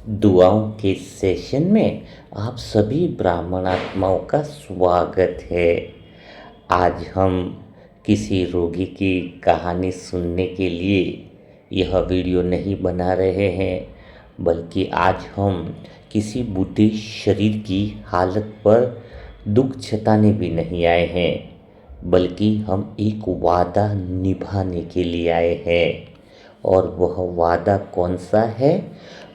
दुआओं के सेशन में आप सभी ब्राह्मण आत्माओं का स्वागत है। आज हम किसी रोगी की कहानी सुनने के लिए यह वीडियो नहीं बना रहे हैं, बल्कि आज हम किसी बूढ़े शरीर की हालत पर दुख जताने भी नहीं आए हैं, बल्कि हम एक वादा निभाने के लिए आए हैं। और वह वादा कौन सा है?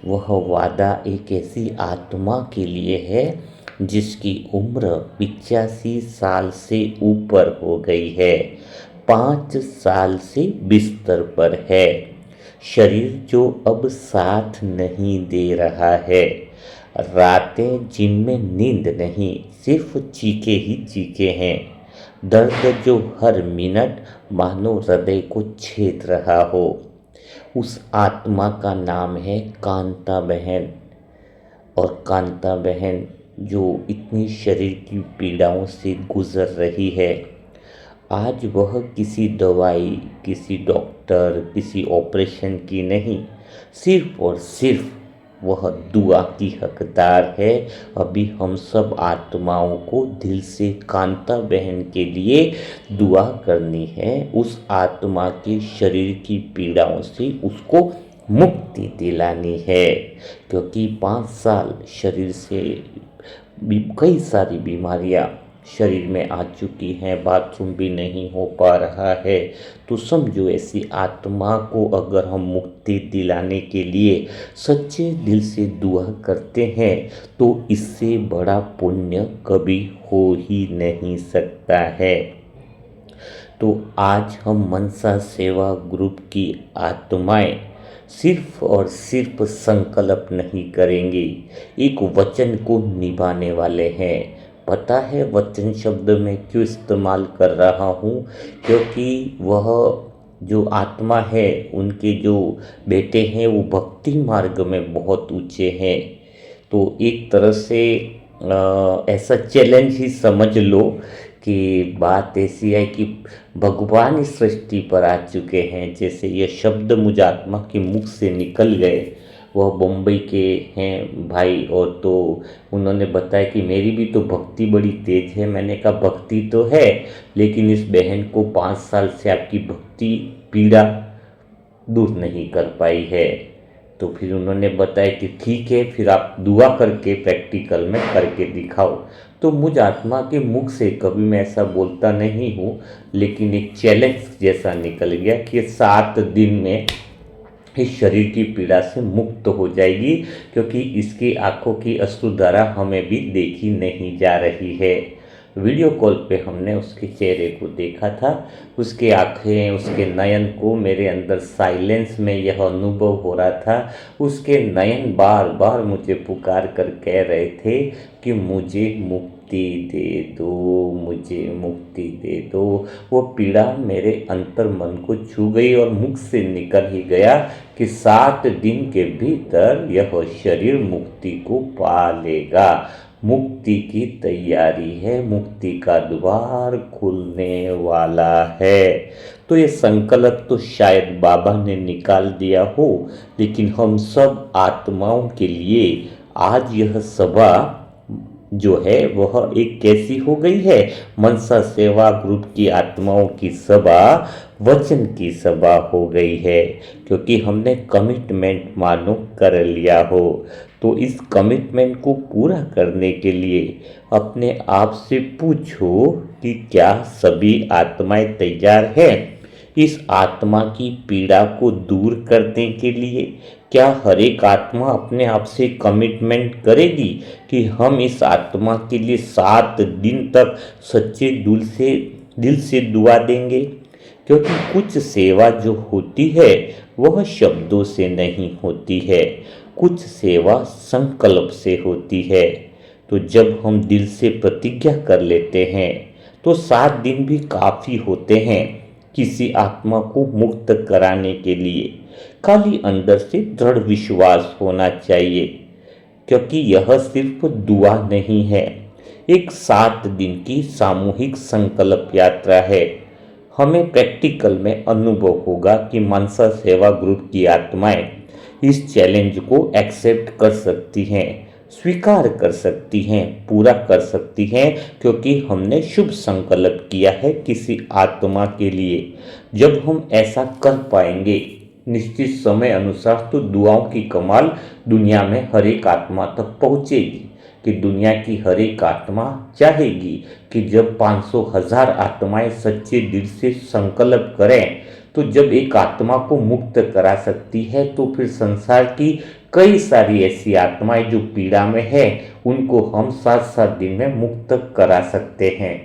वह वादा एक ऐसी आत्मा के लिए है जिसकी उम्र 85 साल से ऊपर हो गई है, 5 साल से बिस्तर पर है, शरीर जो अब साथ नहीं दे रहा है, रातें जिनमें नींद नहीं, सिर्फ चीखे ही चीखे हैं, दर्द जो हर मिनट मानो हृदय को छेद रहा हो। उस आत्मा का नाम है कांता बहन। और कांता बहन जो इतनी शरीर की पीड़ाओं से गुजर रही है, आज वह किसी दवाई, किसी डॉक्टर, किसी ऑपरेशन की नहीं, सिर्फ और सिर्फ वह दुआ की हकदार है। अभी हम सब आत्माओं को दिल से कांता बहन के लिए दुआ करनी है, उस आत्मा के शरीर की पीड़ाओं से उसको मुक्ति दिलानी है। क्योंकि 5 साल शरीर से कई सारी बीमारियां शरीर में आ चुकी हैं, बाथरूम भी नहीं हो पा रहा है, तो समझो ऐसी आत्मा को अगर हम मुक्ति दिलाने के लिए सच्चे दिल से दुआ करते हैं तो इससे बड़ा पुण्य कभी हो ही नहीं सकता है। तो आज हम मनसा सेवा ग्रुप की आत्माएं सिर्फ और सिर्फ संकल्प नहीं करेंगे, एक वचन को निभाने वाले हैं। पता है वचन शब्द में क्यों इस्तेमाल कर रहा हूँ? क्योंकि वह जो आत्मा है, उनके जो बेटे हैं वो भक्ति मार्ग में बहुत ऊंचे हैं। तो एक तरह से ऐसा चैलेंज ही समझ लो कि बात ऐसी है कि भगवान इस सृष्टि पर आ चुके हैं। जैसे ये शब्द मुझ आत्मा के मुख से निकल गए, वह बम्बई के हैं भाई, और तो उन्होंने बताया कि मेरी भी तो भक्ति बड़ी तेज है। मैंने कहा भक्ति तो है, लेकिन इस बहन को 5 साल से आपकी भक्ति पीड़ा दूर नहीं कर पाई है। तो फिर उन्होंने बताया कि ठीक है, फिर आप दुआ करके प्रैक्टिकल में करके दिखाओ। तो मुझ आत्मा के मुख से कभी मैं ऐसा बोलता नहीं हूँ, लेकिन एक चैलेंज जैसा निकल गया कि 7 दिन में इस शरीर की पीड़ा से मुक्त हो जाएगी, क्योंकि इसकी आंखों की अश्रुधारा हमें भी देखी नहीं जा रही है। वीडियो कॉल पे हमने उसके चेहरे को देखा था, उसके आँखें, उसके नयन को मेरे अंदर साइलेंस में यह अनुभव हो रहा था। उसके नयन बार बार मुझे पुकार कर कह रहे थे कि मुझे मुक्ति दे दो, मुझे मुक्ति दे दो। वो पीड़ा मेरे अंतर मन को छू गई और मुख से निकल ही गया कि 7 दिन के भीतर यह शरीर मुक्ति को पा लेगा। मुक्ति की तैयारी है, मुक्ति का द्वार खुलने वाला है। तो ये संकल्प तो शायद बाबा ने निकाल दिया हो, लेकिन हम सब आत्माओं के लिए आज यह सभा जो है वह एक कैसी हो गई है? मनसा सेवा ग्रुप की आत्माओं की सभा वचन की सभा हो गई है, क्योंकि हमने कमिटमेंट मानो कर लिया हो। तो इस कमिटमेंट को पूरा करने के लिए अपने आप से पूछो कि क्या सभी आत्माएं तैयार हैं इस आत्मा की पीड़ा को दूर करने के लिए? क्या हर एक आत्मा अपने आप से कमिटमेंट करेगी कि हम इस आत्मा के लिए 7 दिन तक सच्चे दिल से दुआ देंगे? क्योंकि कुछ सेवा जो होती है वह शब्दों से नहीं होती है, कुछ सेवा संकल्प से होती है। तो जब हम दिल से प्रतिज्ञा कर लेते हैं तो 7 दिन भी काफ़ी होते हैं किसी आत्मा को मुक्त कराने के लिए। खाली अंदर से दृढ़ विश्वास होना चाहिए, क्योंकि यह सिर्फ दुआ नहीं है, एक 7 दिन की सामूहिक संकल्प यात्रा है। हमें प्रैक्टिकल में अनुभव होगा कि मनसा सेवा ग्रुप की आत्माएं इस चैलेंज को एक्सेप्ट कर सकती हैं, स्वीकार कर सकती हैं, पूरा कर सकती हैं, क्योंकि हमने शुभ संकल्प किया है किसी आत्मा के लिए। जब हम ऐसा कर पाएंगे निश्चित समय अनुसार, तो दुआओं की कमाल दुनिया में हर एक आत्मा तक पहुंचेगी, कि दुनिया की हर एक आत्मा चाहेगी कि जब 500,000 आत्माएं सच्चे दिल से संकल्प करें, तो जब एक आत्मा को मुक्त करा सकती है, तो फिर संसार की कई सारी ऐसी आत्माएं जो पीड़ा में है, उनको हम 7-7 दिन में मुक्त करा सकते हैं।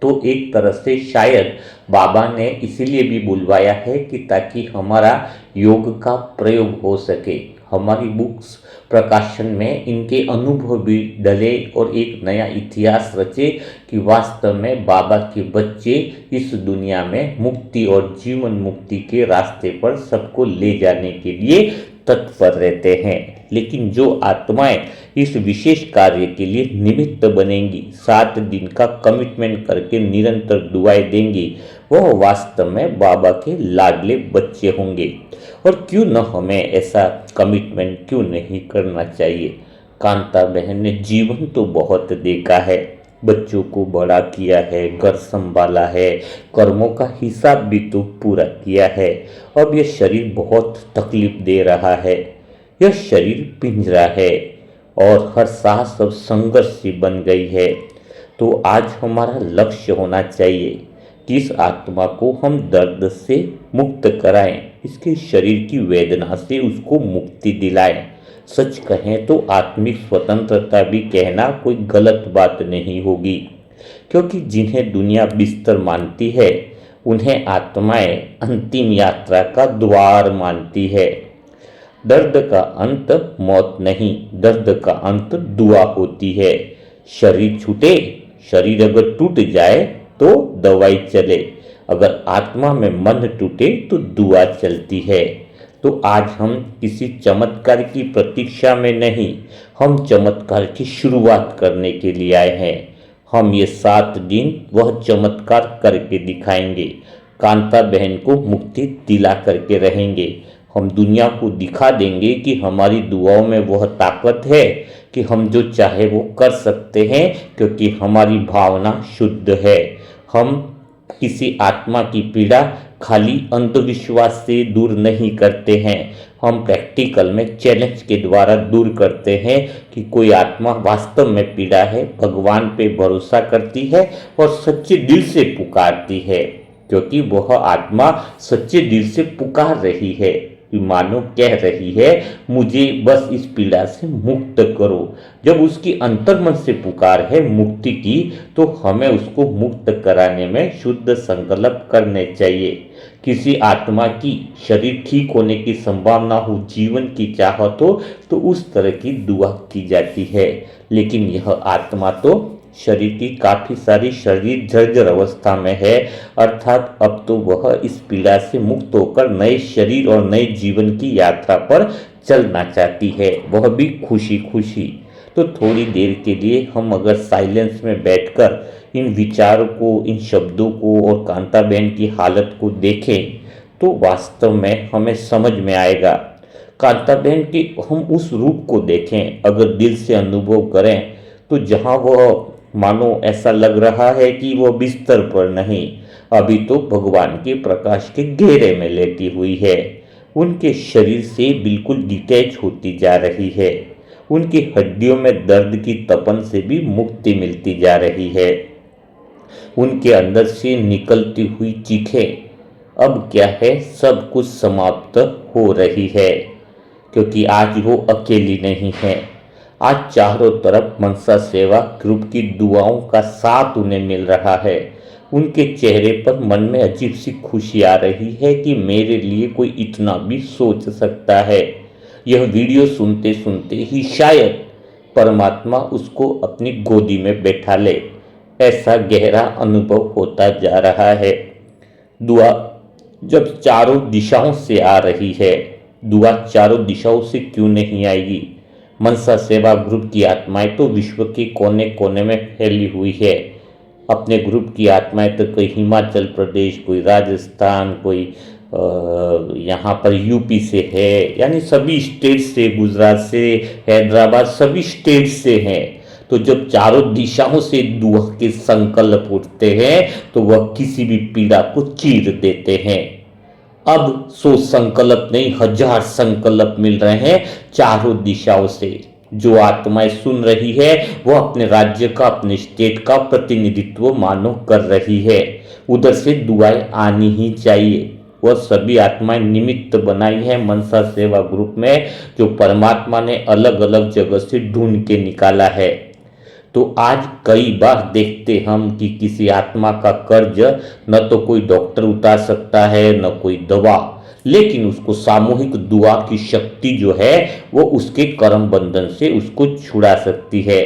तो एक तरह से शायद बाबा ने इसीलिए भी बुलवाया है कि ताकि हमारा योग का प्रयोग हो सके, हमारी बुक्स प्रकाशन में इनके अनुभव भी डले और एक नया इतिहास रचे कि वास्तव में बाबा के बच्चे इस दुनिया में मुक्ति और जीवन मुक्ति के रास्ते पर सबको ले जाने के लिए तत्पर रहते हैं। लेकिन जो आत्माएं इस विशेष कार्य के लिए निमित्त बनेंगी, 7 दिन का कमिटमेंट करके निरंतर दुआएं देंगी, वह वास्तव में बाबा के लाडले बच्चे होंगे। और क्यों न हमें ऐसा कमिटमेंट क्यों नहीं करना चाहिए। कांता बहन ने जीवन तो बहुत देखा है, बच्चों को बड़ा किया है, घर संभाला है, कर्मों का हिसाब भी तो पूरा किया है। अब यह शरीर बहुत तकलीफ दे रहा है, यह शरीर पिंजरा है और हर सांस अब संघर्ष सी बन गई है। तो आज हमारा लक्ष्य होना चाहिए कि इस आत्मा को हम दर्द से मुक्त कराएं, इसके शरीर की वेदना से उसको मुक्ति दिलाएं। सच कहें तो आत्मिक स्वतंत्रता भी कहना कोई गलत बात नहीं होगी, क्योंकि जिन्हें दुनिया बिस्तर मानती है, उन्हें आत्माएं अंतिम यात्रा का द्वार मानती है। दर्द का अंत मौत नहीं, दर्द का अंत दुआ होती है। शरीर छूटे, शरीर अगर टूट जाए तो दवाई चले, अगर आत्मा में मन टूटे तो दुआ चलती है। तो आज हम किसी चमत्कार की प्रतीक्षा में नहीं, हम चमत्कार की शुरुआत करने के लिए आए हैं। हम ये 7 दिन वह चमत्कार करके दिखाएंगे, कांता बहन को मुक्ति दिला करके रहेंगे। हम दुनिया को दिखा देंगे कि हमारी दुआओं में वह ताकत है कि हम जो चाहे वो कर सकते हैं, क्योंकि हमारी भावना शुद्ध है। हम किसी आत्मा की पीड़ा खाली अंधविश्वास से दूर नहीं करते हैं, हम प्रैक्टिकल में चैलेंज के द्वारा दूर करते हैं कि कोई आत्मा वास्तव में पीड़ा है, भगवान पे भरोसा करती है और सच्चे दिल से पुकारती है, क्योंकि वह आत्मा सच्चे दिल से पुकार रही है, मानो कह रही है मुझे बस इस पीड़ा से मुक्त करो। जब उसकी अंतर्मन से पुकार है मुक्ति की, तो हमें उसको मुक्त कराने में शुद्ध संकल्प करने चाहिए। किसी आत्मा की शरीर ठीक होने की संभावना हो, जीवन की चाहत हो, तो उस तरह की दुआ की जाती है। लेकिन यह आत्मा तो शरीर की काफी सारी शरीर जर्जर अवस्था में है, अर्थात अब तो वह इस पीड़ा से मुक्त होकर नए शरीर और नए जीवन की यात्रा पर चलना चाहती है, वह भी खुशी खुशी। तो थोड़ी देर के लिए हम अगर साइलेंस में बैठकर इन विचारों को, इन शब्दों को और कांता बहन की हालत को देखें, तो वास्तव में हमें समझ में आएगा। कांता बहन के हम उस रूप को देखें, अगर दिल से अनुभव करें, तो जहाँ वह मानो ऐसा लग रहा है कि वह बिस्तर पर नहीं, अभी तो भगवान के प्रकाश के घेरे में लेटी हुई है, उनके शरीर से बिल्कुल डिटैच होती जा रही है, उनकी हड्डियों में दर्द की तपन से भी मुक्ति मिलती जा रही है, उनके अंदर से निकलती हुई चीखें अब क्या है, सब कुछ समाप्त हो रही है, क्योंकि आज वो अकेली नहीं है। आज चारों तरफ मनसा सेवा ग्रुप की दुआओं का साथ उन्हें मिल रहा है। उनके चेहरे पर मन में अजीब सी खुशी आ रही है कि मेरे लिए कोई इतना भी सोच सकता है। यह वीडियो सुनते सुनते ही शायद परमात्मा उसको अपनी गोदी में बैठा ले, ऐसा गहरा अनुभव होता जा रहा है। दुआ जब चारों दिशाओं से आ रही है, दुआ चारों दिशाओं से क्यों नहीं आएगी। मनसा सेवा ग्रुप की आत्माएं तो विश्व के कोने कोने में फैली हुई है। अपने ग्रुप की आत्माएं तो कोई हिमाचल प्रदेश, कोई राजस्थान, कोई यहाँ पर यूपी से है, यानी सभी स्टेट से, गुजरात से, हैदराबाद, सभी स्टेट से हैं। तो जब चारों दिशाओं से दुआ के संकल्प उठते हैं तो वह किसी भी पीड़ा को चीर देते हैं। अब 100 संकल्प नहीं, 1000 संकल्प मिल रहे हैं चारों दिशाओं से। जो आत्माएं सुन रही है वह अपने राज्य का, अपने स्टेट का प्रतिनिधित्व मानो कर रही है। उधर से दुआएं आनी ही चाहिए। वह सभी आत्माएं निमित्त बनाई है मनसा सेवा ग्रुप में, जो परमात्मा ने अलग अलग जगह से ढूंढ के निकाला है। तो आज कई बार देखते हम कि किसी आत्मा का कर्ज न तो कोई डॉक्टर उतार सकता है, न कोई दवा, लेकिन उसको सामूहिक दुआ की शक्ति जो है वो उसके कर्म बंधन से उसको छुड़ा सकती है।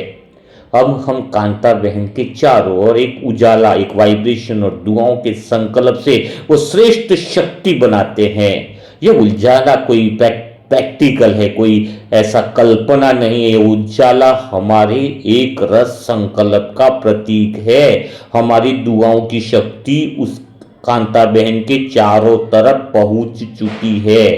अब हम कांता बहन के चारों ओर एक उजाला, एक वाइब्रेशन और दुआओं के संकल्प से वो श्रेष्ठ शक्ति बनाते हैं। ये उजाला कोई प्रैक्टिकल है, कोई ऐसा कल्पना नहीं है। उजाला हमारे एक रस संकल्प का प्रतीक है। हमारी दुआओं की शक्ति उस कांता बहन के चारों तरफ पहुंच चुकी है।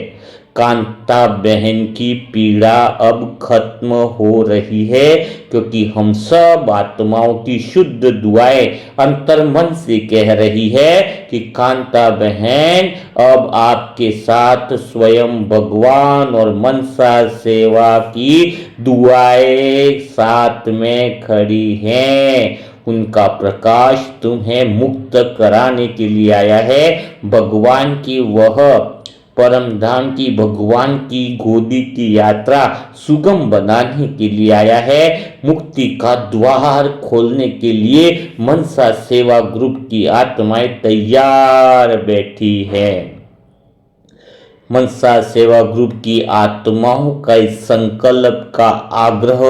कांता बहन की पीड़ा अब खत्म हो रही है, क्योंकि हम सब आत्माओं की शुद्ध दुआएं अंतर्मन से कह रही है कि कांता बहन अब आपके साथ स्वयं भगवान और मनसा सेवा की दुआएं साथ में खड़ी हैं। उनका प्रकाश तुम्हें मुक्त कराने के लिए आया है। भगवान की वह परम धाम की, भगवान की गोदी की यात्रा सुगम बनाने के लिए आया है। मुक्ति का द्वार खोलने के लिए मनसा सेवा ग्रुप की आत्माएं तैयार बैठी है। मनसा सेवा ग्रुप की आत्माओं का इस संकल्प का आग्रह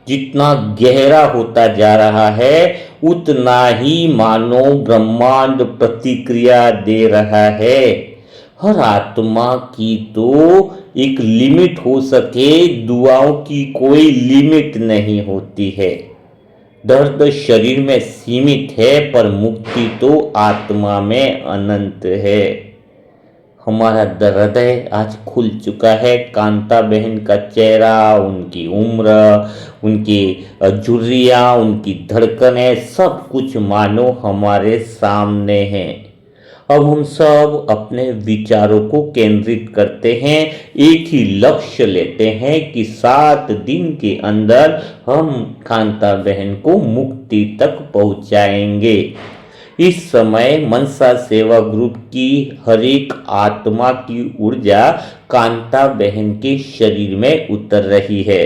जितना गहरा होता जा रहा है, उतना ही मानो ब्रह्मांड प्रतिक्रिया दे रहा है। हर आत्मा की तो एक लिमिट हो सके, दुआओं की कोई लिमिट नहीं होती है। दर्द शरीर में सीमित है, पर मुक्ति तो आत्मा में अनंत है। हमारा हृदय आज खुल चुका है। कांता बहन का चेहरा, उनकी उम्र, उनकी झुर्रियाँ, उनकी धड़कनें, सब कुछ मानो हमारे सामने है। अब हम सब अपने विचारों को केंद्रित करते हैं, एक ही लक्ष्य लेते हैं कि 7 दिन के अंदर हम कांता बहन को मुक्ति तक पहुंचाएंगे। इस समय मनसा सेवा ग्रुप की हर एक आत्मा की ऊर्जा कांता बहन के शरीर में उतर रही है।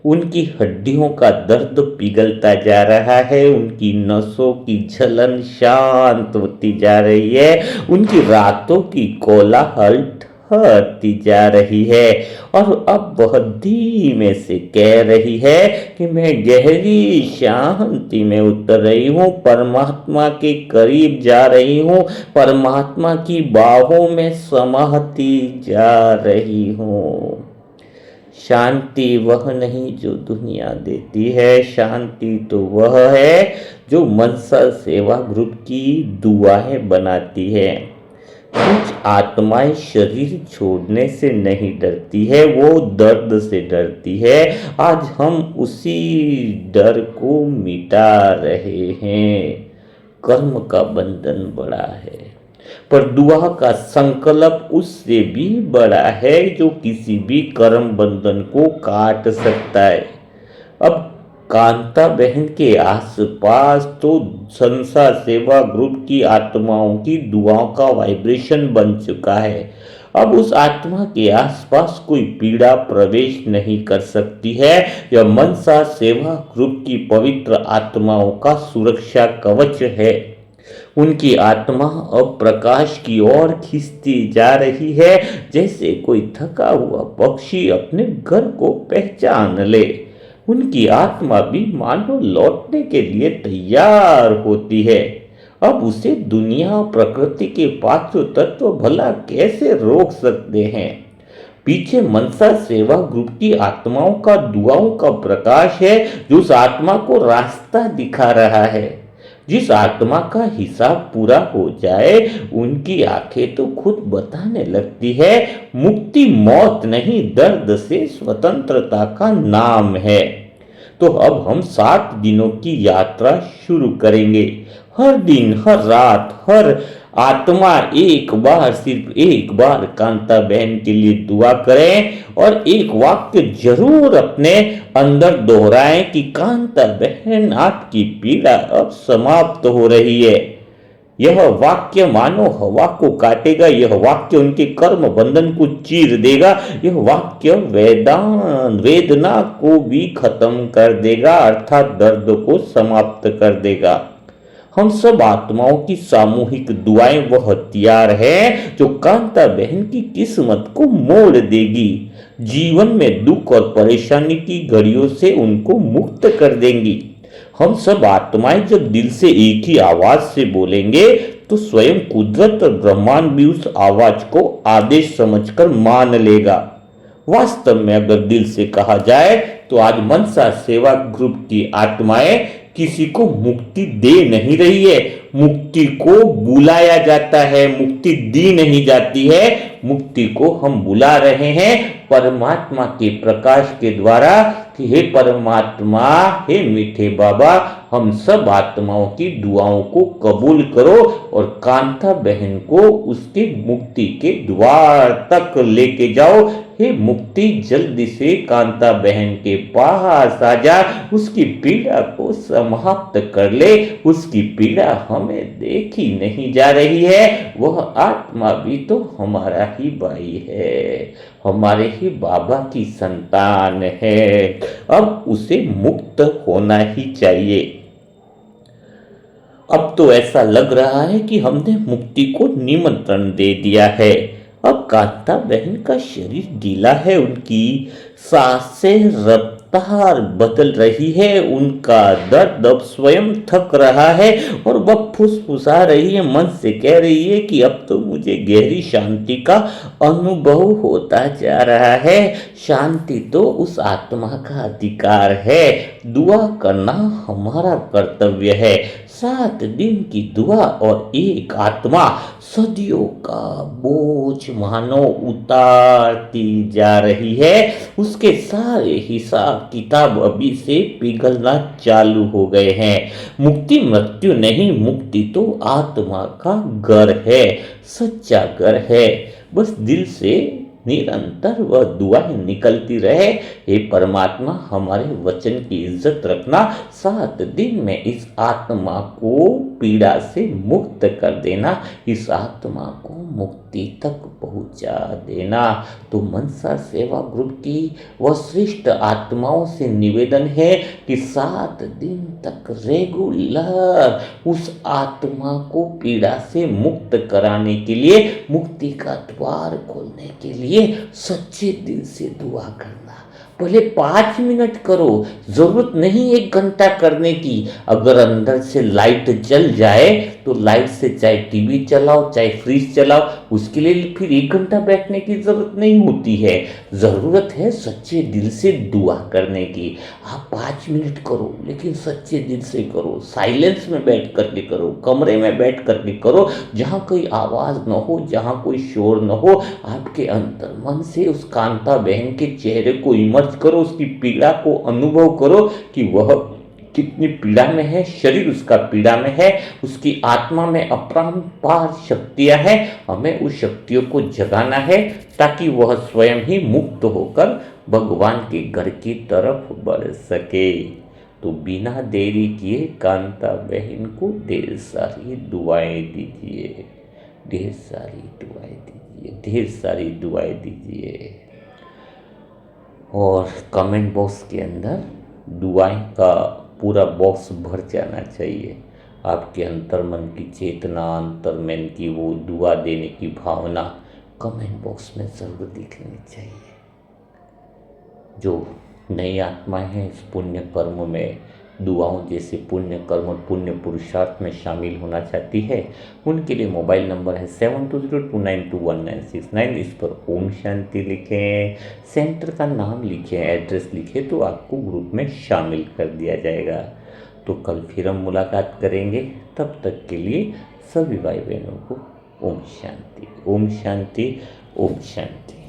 उनकी हड्डियों का दर्द पिघलता जा रहा है, उनकी नसों की जलन शांत होती जा रही है, उनकी रातों की कोलाहट हटती जा रही है, और अब वह धीमे से कह रही है कि मैं गहरी शांति में उतर रही हूँ, परमात्मा के करीब जा रही हूँ, परमात्मा की बाहों में समाती जा रही हूँ। शांति वह नहीं जो दुनिया देती है, शांति तो वह है जो मनसा सेवा ग्रुप की दुआएं बनाती है। कुछ आत्माएं शरीर छोड़ने से नहीं डरती है, वो दर्द से डरती है। आज हम उसी डर को मिटा रहे हैं। कर्म का बंधन बड़ा है, पर दुआ का संकल्प उससे भी बड़ा है, जो किसी भी कर्म बंधन को काट सकता है। अब कांता बहन के आसपास तो संसा सेवा ग्रुप की आत्माओं की दुआओं का वाइब्रेशन बन चुका है। अब उस आत्मा के आसपास कोई पीड़ा प्रवेश नहीं कर सकती है। यह मनसा सेवा ग्रुप की पवित्र आत्माओं का सुरक्षा कवच है। उनकी आत्मा अब प्रकाश की ओर खिंचती जा रही है, जैसे कोई थका हुआ पक्षी अपने घर को पहचान ले। उनकी आत्मा भी मानो लौटने के लिए तैयार होती है। अब उसे दुनिया, प्रकृति के पांचों तत्व भला कैसे रोक सकते हैं। पीछे मनसा सेवा ग्रुप की आत्माओं का दुआओं का प्रकाश है, जो उस आत्मा को रास्ता दिखा रहा है। जिस आत्मा का हिसाब पूरा हो जाए उनकी आंखें तो खुद बताने लगती है, मुक्ति मौत नहीं दर्द से स्वतंत्रता का नाम है। तो अब हम 7 दिनों की यात्रा शुरू करेंगे। हर दिन, हर रात, हर आत्मा एक बार, सिर्फ एक बार कांता बहन के लिए दुआ करें और एक वाक्य जरूर अपने अंदर दोहराएं कि कांता बहन आपकी पीड़ा अब समाप्त हो रही है। यह वाक्य मानो हवा को काटेगा, यह वाक्य उनके कर्म बंधन को चीर देगा, यह वाक्य वेदना को भी खत्म कर देगा, अर्थात दर्द को समाप्त कर देगा। हम सब आत्माओं की सामूहिक दुआएं वो हथियार है जो कांता बहन की किस्मत को मोड़ देगी, जीवन में दुख और परेशानी की घड़ियों से उनको मुक्त कर देंगी। हम सब आत्माएं जब दिल से एक ही आवाज से बोलेंगे तो स्वयं कुदरत और ब्रह्मांड भी उस आवाज को आदेश समझकर मान लेगा। वास्तव में अगर दिल से कहा जाए तो आज मनसा सेवा ग्रुप की आत्माएं किसी को मुक्ति दे नहीं रही है, मुक्ति को बुलाया जाता है, मुक्ति दी नहीं जाती है। मुक्ति को हम बुला रहे हैं परमात्मा के प्रकाश के द्वारा कि हे परमात्मा, हे मीठे बाबा, हम सब आत्माओं की दुआओं को कबूल करो और कांता बहन को उसके मुक्ति के द्वार तक लेके जाओ। हे मुक्ति, जल्दी से कांता बहन के पास आ जा, उसकी पीड़ा को समाप्त कर ले। उसकी पीड़ा हमें देखी नहीं जा रही है, वह आत्मा भी तो हमारा ही भाई है, हमारे ही बाबा की संतान है। अब उसे मुक्त होना ही चाहिए। अब तो ऐसा लग रहा है कि हमने मुक्ति को निमंत्रण दे दिया है। अब कांता बहन का शरीर ढीला है, उनकी सांसें रफ्तार बदल रही है, उनका दर्द अब स्वयं थक रहा है और वह फुसफुसा रही है, मन से कह रही है कि अब तो मुझे गहरी शांति का अनुभव होता जा रहा है। शांति तो उस आत्मा का अधिकार है, दुआ करना हमारा कर्तव्य है। 7 दिन की दुआ और एक आत्मा सदियों का बोझ मानो उतारती जा रही है। उसके सारे हिसाब किताब अभी से पिघलना चालू हो गए हैं। मुक्ति मृत्यु नहीं, मुक्ति तो आत्मा का घर है, सच्चा घर है। बस दिल से निरंतर वह दुआएं निकलती रहे, हे परमात्मा, हमारे वचन की इज्जत रखना, 7 दिन में इस आत्मा को पीड़ा से मुक्त कर देना, इस आत्मा को मुक्ति तक पहुंचा देना। तो मनसा सेवा ग्रुप की वह श्रेष्ठ आत्माओं से निवेदन है कि 7 दिन तक रेगुलर उस आत्मा को पीड़ा से मुक्त कराने के लिए, मुक्ति का द्वार खोलने के लिए सच्चे दिल से दुआ करना। पहले 5 मिनट करो, जरूरत नहीं 1 घंटा करने की। अगर अंदर से लाइट जल जाए तो लाइट से चाहे टीवी चलाओ, चाहे फ्रिज चलाओ, उसके लिए फिर 1 घंटा बैठने की जरूरत नहीं होती है। जरूरत है सच्चे दिल से दुआ करने की। आप 5 मिनट करो, लेकिन सच्चे दिल से करो, साइलेंस में बैठ करके करो, कमरे में बैठ करके करो, जहाँ कोई आवाज न हो, जहाँ कोई शोर न हो। आपके अंतर मन से उस कांता बहन के चेहरे को इमर्ज करो, उसकी पीड़ा को अनुभव करो कि वह कितनी पीड़ा में है, शरीर उसका पीड़ा में है, उसकी आत्मा में अपरंपार शक्तियां हैं। हमें उस शक्तियों को जगाना है ताकि वह स्वयं ही मुक्त होकर भगवान के घर की तरफ बढ़ सके। तो बिना देरी किए कांता बहन को ढेर सारी दुआएं दीजिए, ढेर सारी दुआएं दीजिए, ढेर सारी दुआएं दीजिए। और कमेंट बॉक्स के अंदर दुआएं का पूरा बॉक्स भर जाना चाहिए। आपके अंतर्मन की चेतना, अंतर्मन की वो दुआ देने की भावना कमेंट बॉक्स में ज़रूर दिखनी चाहिए। जो नई आत्माएं हैं इस पुण्य कर्म में, दुआओं जैसे पुण्य कर्म और पुण्य पुरुषार्थ में शामिल होना चाहती है, उनके लिए मोबाइल नंबर है 7202921969। इस पर ओम शांति लिखें, सेंटर का नाम लिखें, एड्रेस लिखें तो आपको ग्रुप में शामिल कर दिया जाएगा। तो कल फिर हम मुलाकात करेंगे। तब तक के लिए सभी भाई बहनों को ओम शांति, ओम शांति, ओम शांति।